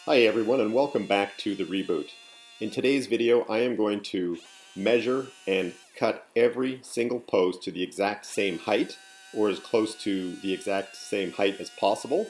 Hi everyone and welcome back to The Reboot. In today's video I am going to measure and cut every single post to the exact same height or as close to the exact same height as possible.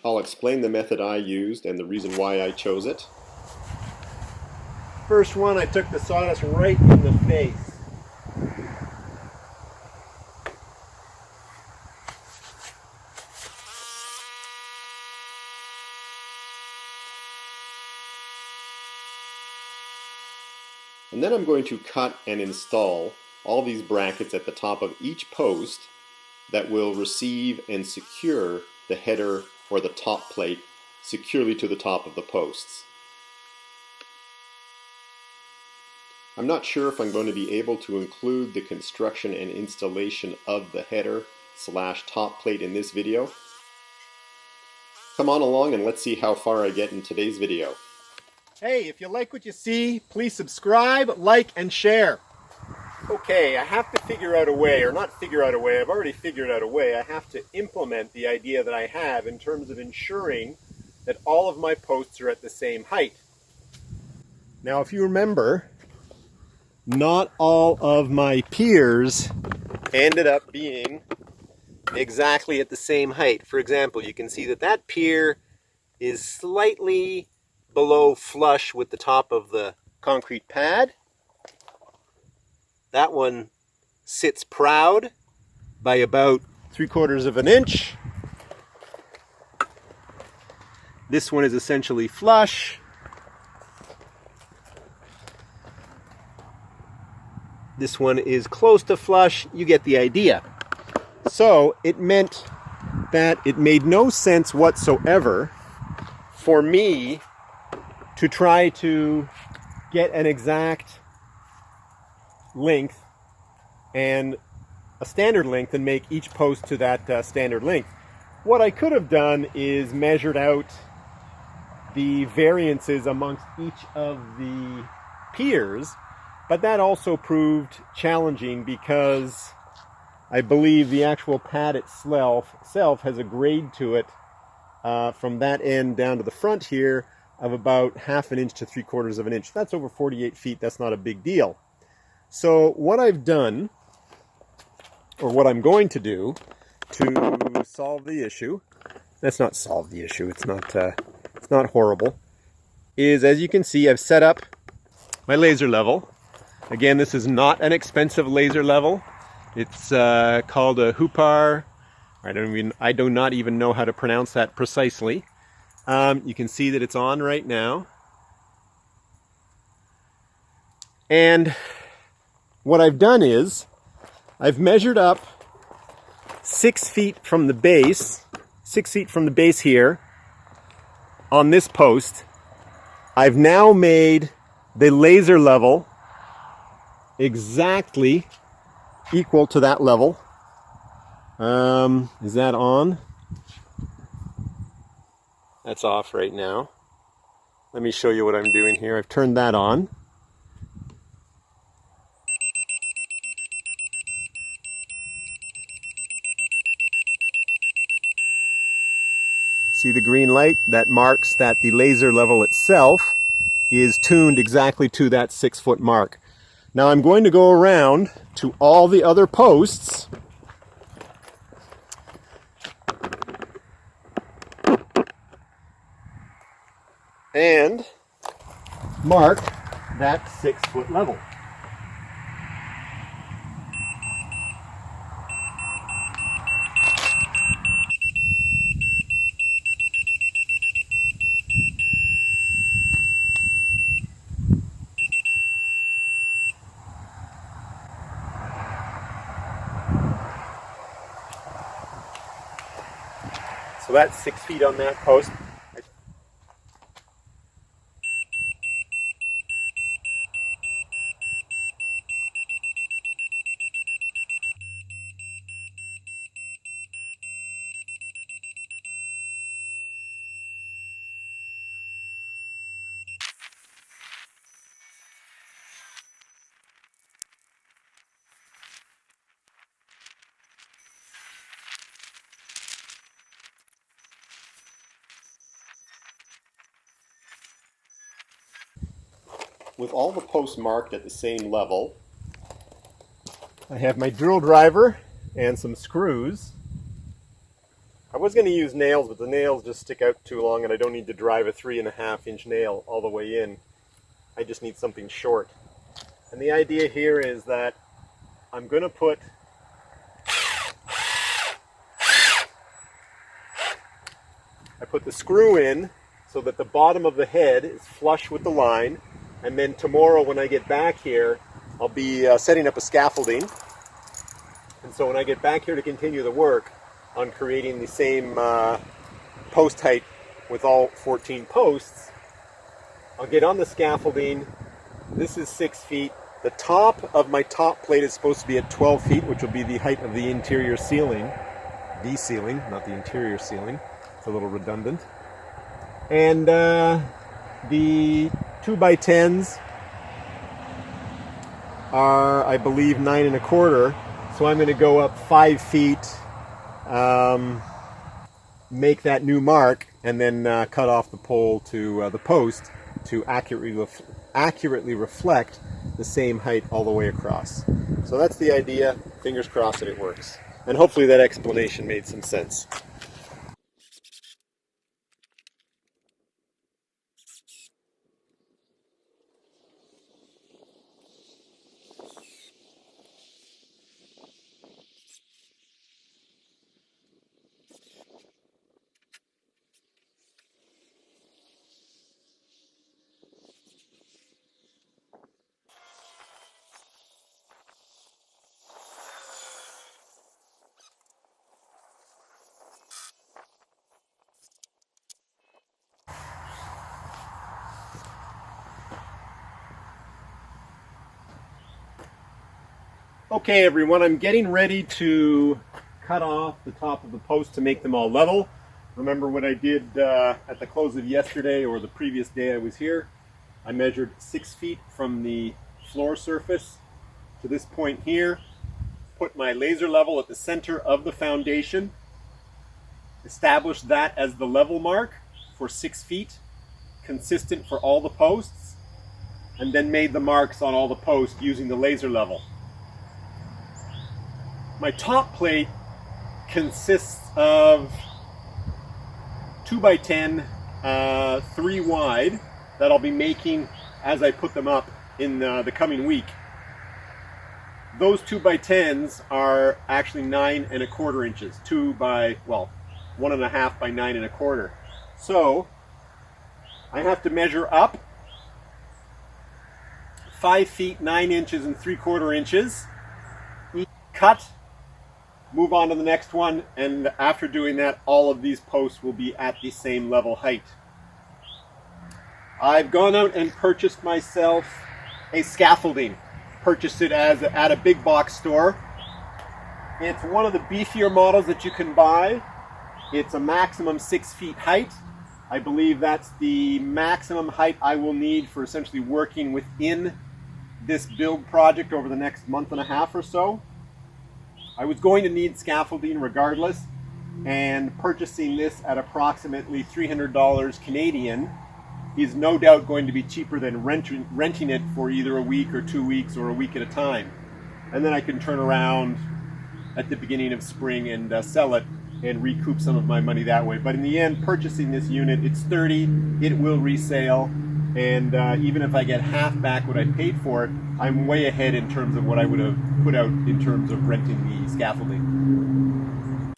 I'll explain the method I used and the reason why I chose it. First one, I took the sawdust right in the face. And then I'm going to cut and install all these brackets at the top of each post that will receive and secure the header or the top plate securely to the top of the posts. I'm not sure if I'm going to be able to include the construction and installation of the header / top plate in this video. Come on along and let's see how far I get in today's video. Hey, if you like what you see, please subscribe, like, and share. Okay, I have to figure out a way, or not figure out a way, I've already figured out a way. I have to implement the idea that I have in terms of ensuring that all of my posts are at the same height. Now, if you remember, not all of my piers ended up being exactly at the same height. For example, you can see that that pier is slightly below flush with the top of the concrete pad. That one sits proud by about 3/4 of an inch. This one is essentially flush. This one is close to flush. You get the idea. So it meant that it made no sense whatsoever for me to try to get an exact length and a standard length and make each post to that standard length. What I could have done is measured out the variances amongst each of the piers, but that also proved challenging because I believe the actual pad itself has a grade to it from that end down to the front here of about 1/2 inch to 3/4 of an inch. That's over 48 feet. That's not a big deal. So what I've done, or what I'm going to do to solve the issue, that's not solve the issue, it's not horrible, is, as you can see, I've set up my laser level. Again, this is not an expensive laser level. It's called a Husqvarna. I do not even know how to pronounce that precisely. You can see that it's on right now. And what I've done is I've measured up 6 feet from the base, 6 feet from the base here on this post. I've now made the laser level exactly equal to that level. Is that on? That's off right now. Let me show you what I'm doing here. I've turned that on. See the green light? That marks that the laser level itself is tuned exactly to that 6-foot mark. Now I'm going to go around to all the other posts and mark that 6-foot level. So that's 6 feet on that post. with all the posts marked at the same level, I have my drill driver and some screws. I was going to use nails, but the nails just stick out too long and I don't need to drive a 3.5-inch nail all the way in. I just need something short. And the idea here is that I'm going to put the screw in so that the bottom of the head is flush with the line, and then tomorrow when I get back here I'll be setting up a scaffolding, and so when I get back here to continue the work on creating the same post height with all 14 posts, I'll get on the scaffolding. This is 6 feet. The top of my top plate is supposed to be at 12 feet, which will be the height of the interior ceiling. The ceiling, not the interior ceiling. It's a little redundant. And the 2x10s are, I believe, 9.25. So I'm going to go up 5 feet, make that new mark, and then cut off the pole to the post to accurately reflect the same height all the way across. So that's the idea. Fingers crossed that it works. And hopefully that explanation made some sense. Okay everyone, I'm getting ready to cut off the top of the post to make them all level. Remember what I did at the close of yesterday or the previous day I was here? I measured 6 feet from the floor surface to this point here, put my laser level at the center of the foundation, established that as the level mark for 6 feet, consistent for all the posts, and then made the marks on all the posts using the laser level. My top plate consists of 2x10, 3 wide, that I'll be making as I put them up in the coming week. Those 2x10s are actually 9.25 inches, 1.5 by 9.25. So I have to measure up 5 feet 9 inches and 3/4 inches, cut, move on to the next one, and after doing that, all of these posts will be at the same level height. I've gone out and purchased myself a scaffolding. Purchased it at a big box store. It's one of the beefier models that you can buy. It's a maximum 6 feet height. I believe that's the maximum height I will need for essentially working within this build project over the next month and a half or so. I was going to need scaffolding regardless, and purchasing this at approximately $300 Canadian is no doubt going to be cheaper than renting it for either a week or 2 weeks or a week at a time. And then I can turn around at the beginning of spring and sell it and recoup some of my money that way. But in the end, purchasing this unit, it's sturdy, it will resale, and even if I get half back what I paid for it, I'm way ahead in terms of what I would have put out in terms of renting the scaffolding.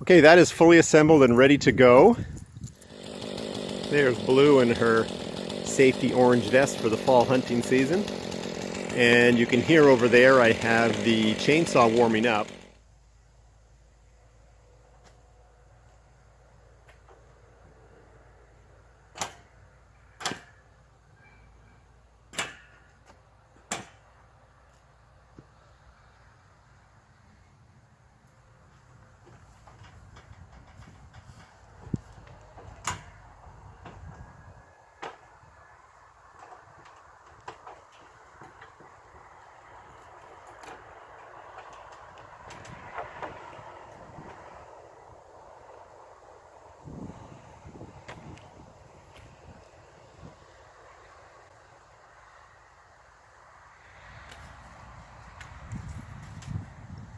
Okay, that is fully assembled and ready to go. There's Blue in her safety orange vest for the fall hunting season. And you can hear over there I have the chainsaw warming up.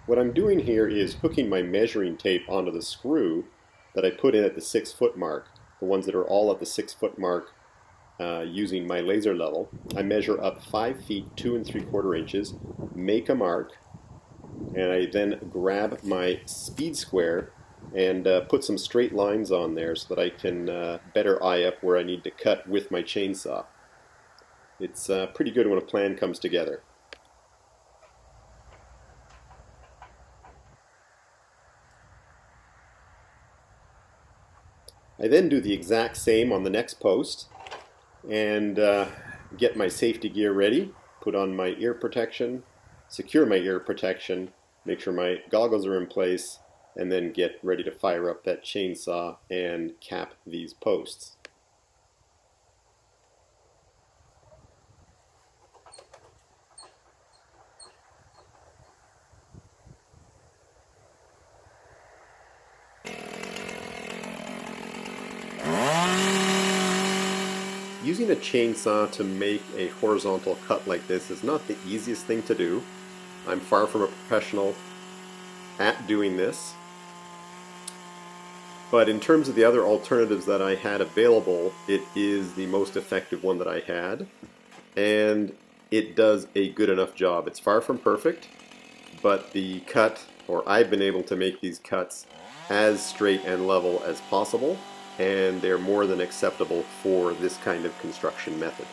What I'm doing here is hooking my measuring tape onto the screw that I put in at the 6-foot mark, the ones that are all at the 6-foot mark using my laser level. I measure up 5 feet 2 3/4 inches, make a mark, and I then grab my speed square and put some straight lines on there so that I can better eye up where I need to cut with my chainsaw. It's pretty good when a plan comes together. I then do the exact same on the next post and get my safety gear ready, put on my ear protection, secure my ear protection, make sure my goggles are in place, and then get ready to fire up that chainsaw and cap these posts. Using a chainsaw to make a horizontal cut like this is not the easiest thing to do. I'm far from a professional at doing this. But in terms of the other alternatives that I had available, it is the most effective one that I had. And it does a good enough job. It's far from perfect, but the cut, or I've been able to make these cuts as straight and level as possible, and they're more than acceptable for this kind of construction method.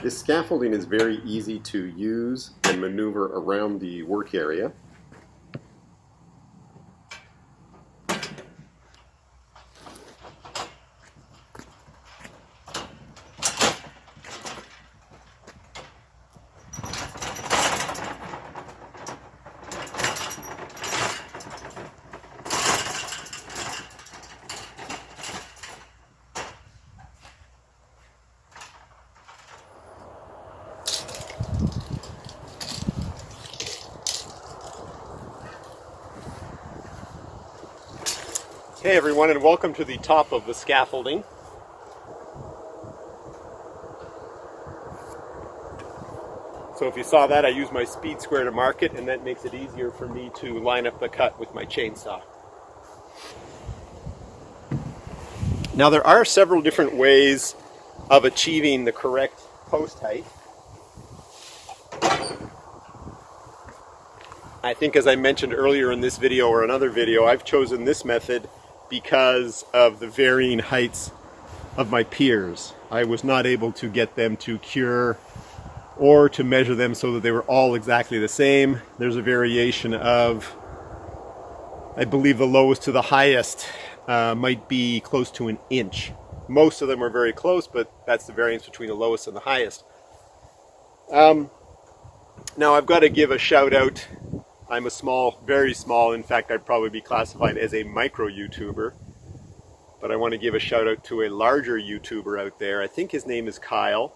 This scaffolding is very easy to use and maneuver around the work area. Hey everyone, and welcome to the top of the scaffolding. So if you saw that, I used my speed square to mark it, and that makes it easier for me to line up the cut with my chainsaw. Now there are several different ways of achieving the correct post height. I think, as I mentioned earlier in this video or another video, I've chosen this method because of the varying heights of my piers. I was not able to get them to cure or to measure them so that they were all exactly the same. There's a variation of, I believe the lowest to the highest might be close to an inch. Most of them are very close, but that's the variance between the lowest and the highest. Now I've got to give a shout out. I'm a small, very small, in fact I'd probably be classified as a micro YouTuber, but I want to give a shout out to a larger YouTuber out there. I think his name is Kyle.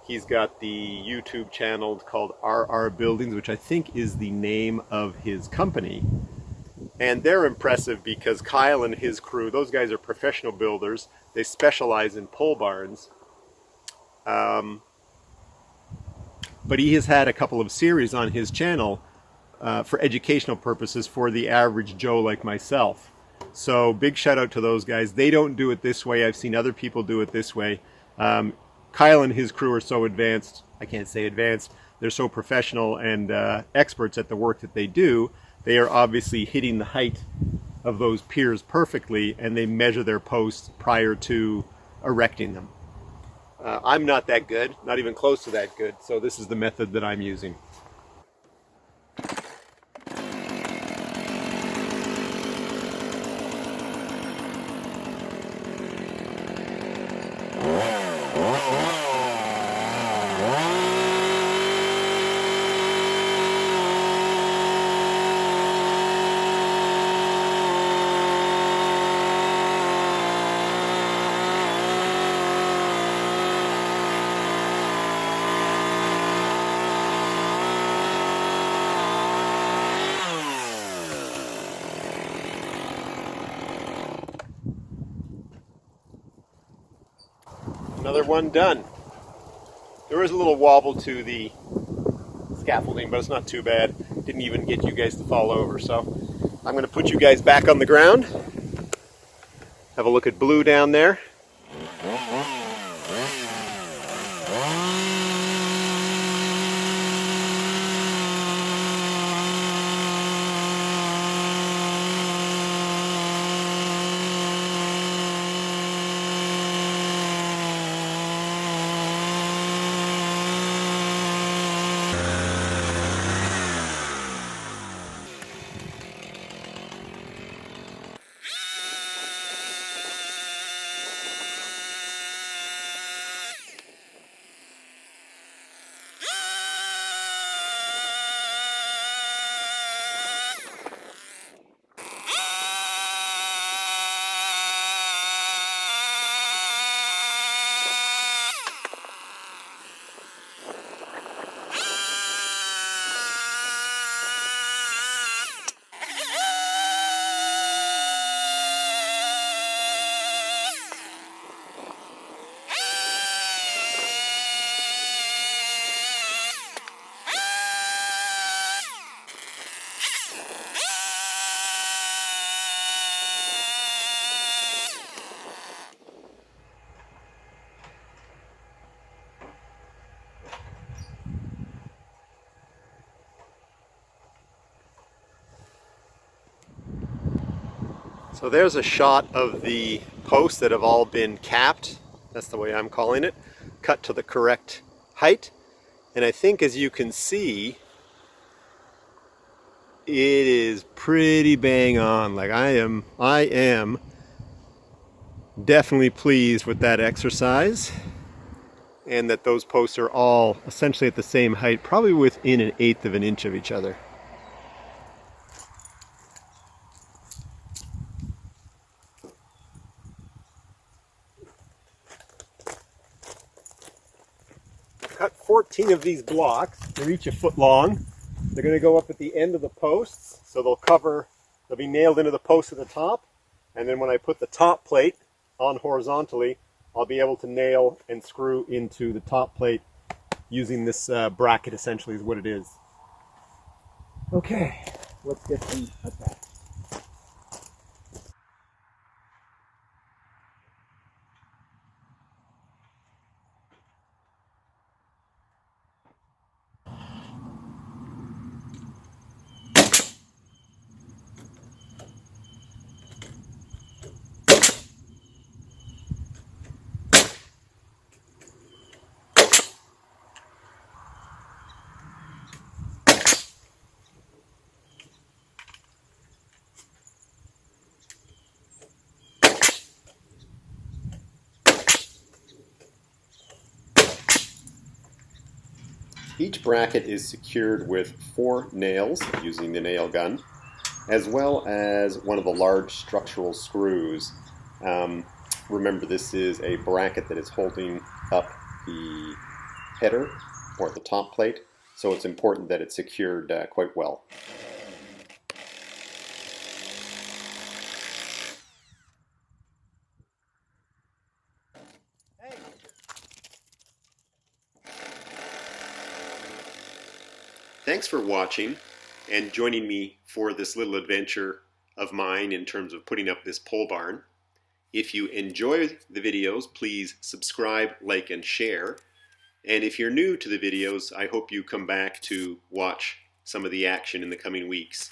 He's got the YouTube channel called RR Buildings, which I think is the name of his company. And they're impressive because Kyle and his crew, those guys are professional builders. They specialize in pole barns. But he has had a couple of series on his channel for educational purposes for the average Joe like myself. So big shout out to those guys. They don't do it this way. I've seen other people do it this way. Kyle and his crew are so advanced. I can't say advanced. They're so professional and experts at the work that they do. They are obviously hitting the height of those piers perfectly, and they measure their posts prior to erecting them. I'm not that good, not even close to that good, so this is the method that I'm using. Another one done. There is a little wobble to the scaffolding, but it's not too bad. Didn't even get you guys to fall over. So I'm going to put you guys back on the ground. Have a look at Blue down there. So there's a shot of the posts that have all been capped. That's the way I'm calling it. Cut to the correct height. And I think, as you can see, it is pretty bang on. Like I am definitely pleased with that exercise, and that those posts are all essentially at the same height, probably within 1/8 of an inch of each other. Cut 14 of these blocks. They're each 1 foot long. They're going to go up at the end of the posts, so they'll be nailed into the post at the top, and then when I put the top plate on horizontally, I'll be able to nail and screw into the top plate using this bracket. Essentially is what it is. Okay, let's get them attached. Each bracket is secured with 4 nails using the nail gun, as well as one of the large structural screws. Remember, this is a bracket that is holding up the header or the top plate, so it's important that it's secured quite well. Thanks for watching and joining me for this little adventure of mine in terms of putting up this pole barn. If you enjoy the videos, please subscribe, like, and share. And if you're new to the videos, I hope you come back to watch some of the action in the coming weeks.